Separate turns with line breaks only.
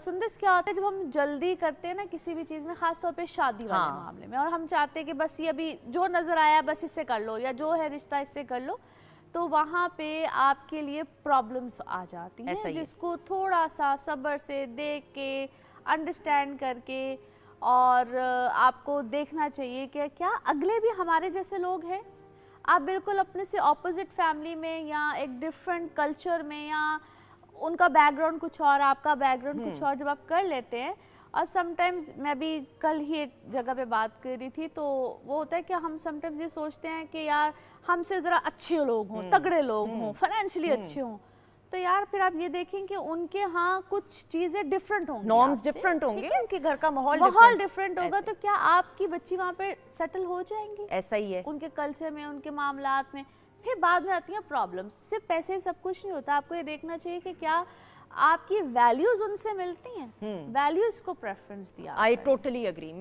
سندس کیا ہوتا ہے جب ہم جلدی کرتے ہیں نا کسی بھی چیز میں، خاص طور پہ شادی والے معاملے میں، اور ہم چاہتے ہیں کہ بس یہ ابھی جو نظر آیا بس اس سے کر لو، یا جو ہے رشتہ اس سے کر لو، تو وہاں پہ آپ کے لیے پرابلمز آ جاتی ہیں، جس کو تھوڑا سا صبر سے دیکھ کے انڈرسٹینڈ کر کے، اور آپ کو دیکھنا چاہیے کہ کیا اگلے بھی ہمارے جیسے لوگ ہیں. آپ بالکل اپنے سے اپوزٹ فیملی میں یا ایک ڈفرینٹ کلچر میں، یا ان کا بیک گراؤنڈ کچھ اور آپ کا بیک گراؤنڈ کچھ اور جب آپ کر لیتے ہیں، اور سم ٹائمز میں بھی کل ہی ایک جگہ پہ بات کر رہی تھی، تو وہ ہوتا ہے کہ ہم سم ٹائمز یہ سوچتے ہیں کہ یار ہم سے ذرا اچھے لوگ ہوں، تگڑے لوگ ہوں، فائنینشلی اچھے ہوں، تو یار پھر آپ یہ دیکھیں کہ ان کے ہاں کچھ چیزیں ڈیفرنٹ ہوں گی،
نارمز ڈیفرنٹ ہوں گے، ان کے گھر کا ماحول
ڈیفرنٹ ہوگا، تو کیا آپ کی بچی وہاں پہ سیٹل ہو جائیں گی؟
ایسا ہی ہے
ان کے کلچر میں، ان کے معاملات میں. پھر بعد میں آتی ہیں پرابلمس. صرف پیسے سب کچھ نہیں ہوتا، آپ کو یہ دیکھنا چاہیے کہ کیا آپ کی ویلیوز ان سے ملتی ہیں، ویلیوز کو پریفرنس دیا.
I totally agree.